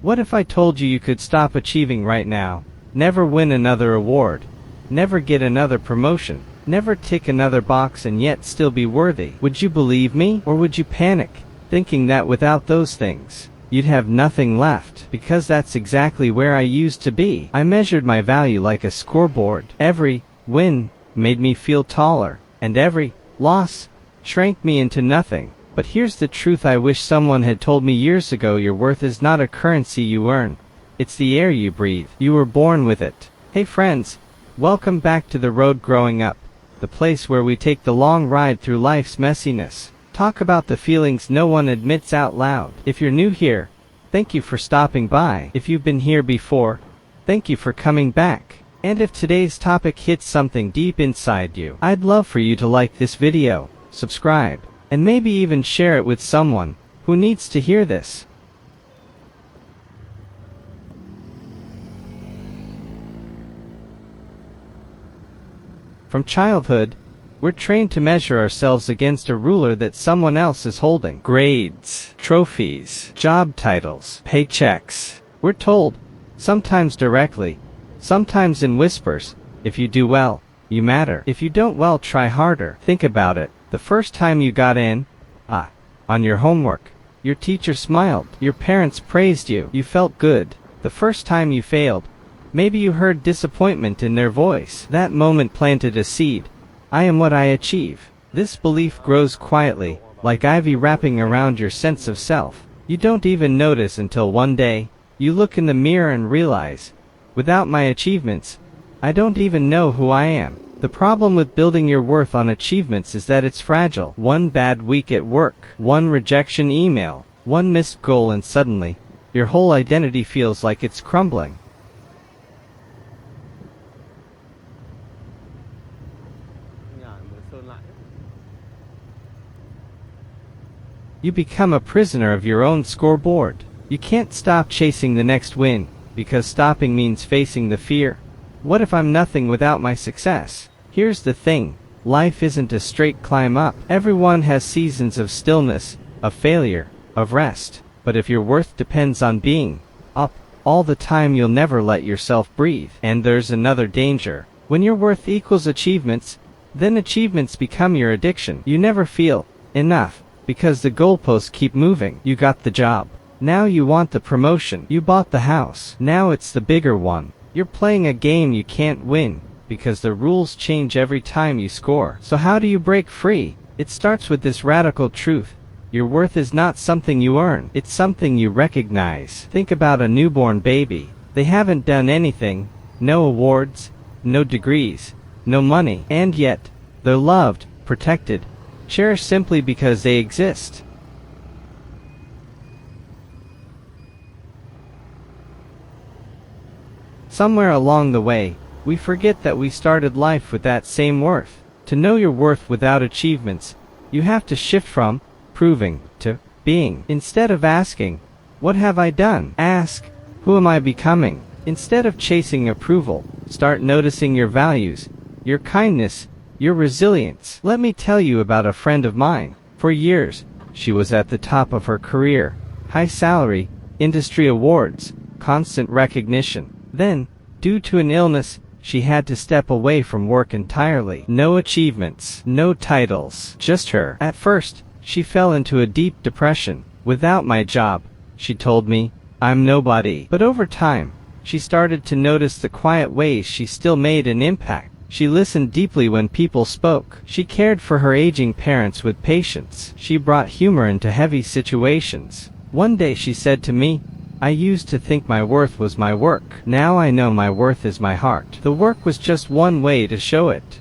What if I told you you could stop achieving right now? Never win another award. Never get another promotion. Never tick another box and yet still be worthy. Would you believe me? Or would you panic, thinking that without those things, you'd have nothing left? Because that's exactly where I used to be. I measured my value like a scoreboard. Every win made me feel taller, and every loss shrank me into nothing. But here's the truth I wish someone had told me years ago: your worth is not a currency you earn. It's the air you breathe. You were born with it. Hey friends, welcome back to The Road Growing Up, the place where we take the long ride through life's messiness. Talk about the feelings no one admits out loud. If you're new here, thank you for stopping by. If you've been here before, thank you for coming back. And if today's topic hits something deep inside you, I'd love for you to like this video, subscribe, and maybe even share it with someone who needs to hear this. From childhood, we're trained to measure ourselves against a ruler that someone else is holding. Grades, trophies, job titles, paychecks. We're told, sometimes directly, sometimes in whispers, if you do well, you matter. If you don't, well, try harder. Think about it. The first time you got in, on your homework, your teacher smiled. Your parents praised you. You felt good. The first time you failed, maybe you heard disappointment in their voice. That moment planted a seed. I am what I achieve. This belief grows quietly, like ivy wrapping around your sense of self. You don't even notice until one day, you look in the mirror and realize, without my achievements, I don't even know who I am. The problem with building your worth on achievements is that it's fragile. One bad week at work, one rejection email, one missed goal, and suddenly, your whole identity feels like it's crumbling. You become a prisoner of your own scoreboard. You can't stop chasing the next win, because stopping means facing the fear. What if I'm nothing without my success? Here's the thing, life isn't a straight climb up. Everyone has seasons of stillness, of failure, of rest. But if your worth depends on being up all the time, you'll never let yourself breathe. And there's another danger. When your worth equals achievements, then achievements become your addiction. You never feel enough, because the goalposts keep moving. You got the job. Now you want the promotion. You bought the house. Now it's the bigger one. You're playing a game you can't win, because the rules change every time you score. So how do you break free? It starts with this radical truth. Your worth is not something you earn. It's something you recognize. Think about a newborn baby. They haven't done anything. No awards, no degrees, no money. And yet, they're loved, protected, cherished simply because they exist. Somewhere along the way, we forget that we started life with that same worth. To know your worth without achievements, you have to shift from proving to being. Instead of asking, what have I done? Ask, who am I becoming? Instead of chasing approval, start noticing your values, your kindness, your resilience. Let me tell you about a friend of mine. For years, she was at the top of her career. High salary, industry awards, constant recognition. Then, due to an illness, she had to step away from work entirely. No achievements, no titles, just her. At first, she fell into a deep depression. Without my job, she told me, I'm nobody. But over time, she started to notice the quiet ways she still made an impact. She listened deeply when people spoke. She cared for her aging parents with patience. She brought humor into heavy situations. One day she said to me, I used to think my worth was my work. Now I know my worth is my heart. The work was just one way to show it.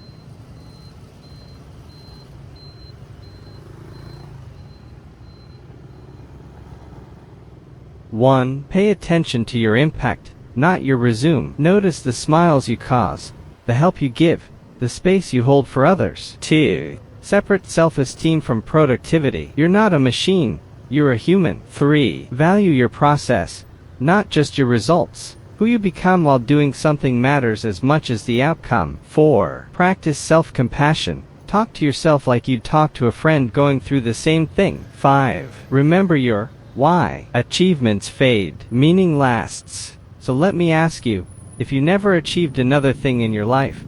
One, pay attention to your impact, not your resume. Notice the smiles you cause, the help you give, the space you hold for others. 2. Separate self-esteem from productivity. You're not a machine. You're a human. 3. Value your process, not just your results. Who you become while doing something matters as much as the outcome. 4. Practice self-compassion. Talk to yourself like you'd talk to a friend going through the same thing. 5. Remember your Why? Achievements fade, meaning lasts. So let me ask you, if you never achieved another thing in your life,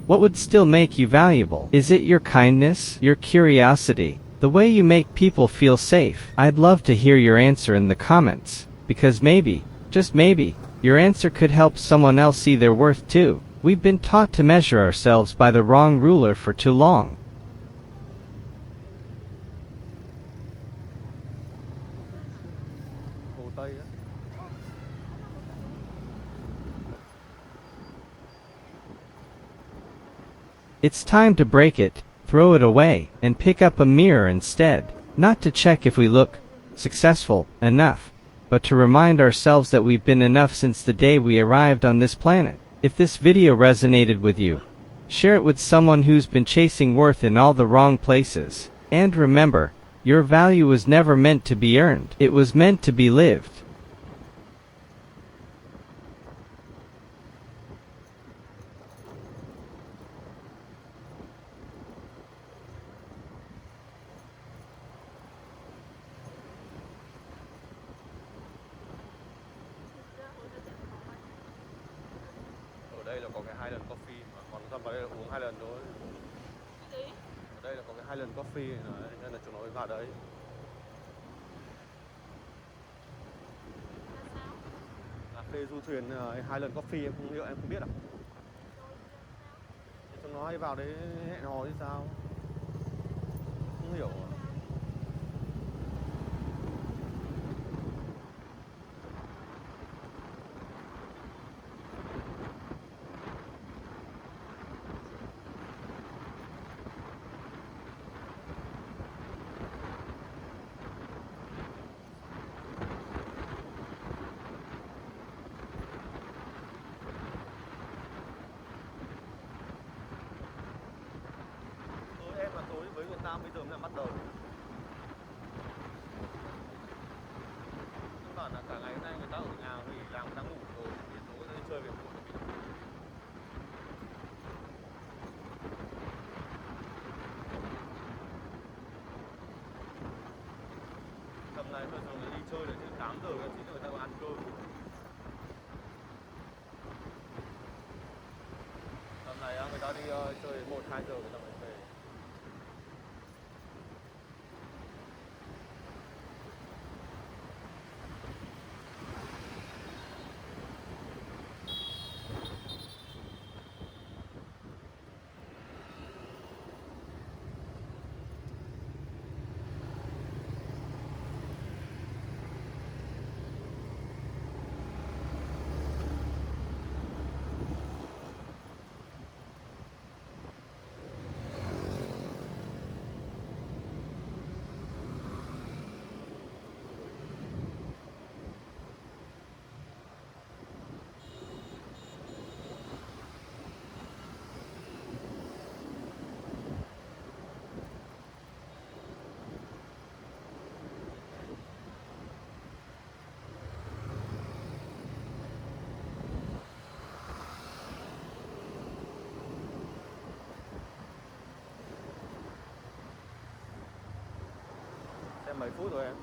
what would still make you valuable? Is it your kindness, your curiosity, the way you make people feel safe? I'd love to hear your answer in the comments, because maybe, just maybe, your answer could help someone else see their worth too. We've been taught to measure ourselves by the wrong ruler for too long. Hồ Tây á. It's time to break it, throw it away, and pick up a mirror instead. Not to check if we look successful enough, but to remind ourselves that we've been enough since the day we arrived on this planet. If this video resonated with you, share it with someone who's been chasing worth in all the wrong places. And remember, your value was never meant to be earned. It was meant to be lived. Ở đây là có cái Highland Coffee mà còn ra vào đây là uống 2 lần thôi. Ở đây là có cái Highland Coffee này, nên là chúng nó mới vào đấy. Cà phê du thuyền Highland Coffee em không em không biết à? Thì chúng nó hay vào đấy hẹn hò chứ sao? Không hiểu à? Em mà tối với người ta bây giờ mới là bắt đầu. Căn bản là cả ngày hôm nay người ta ở nhà vì làm người ta ngủ rồi, thì tối đi chơi về muộn. Tầm này bây giờ người đi chơi là chứ 8 giờ 9 giờ người ta còn ăn cơm. Tầm này người ta đi chơi 1-2 giờ người ta mới về. Xem mấy phút rồi em?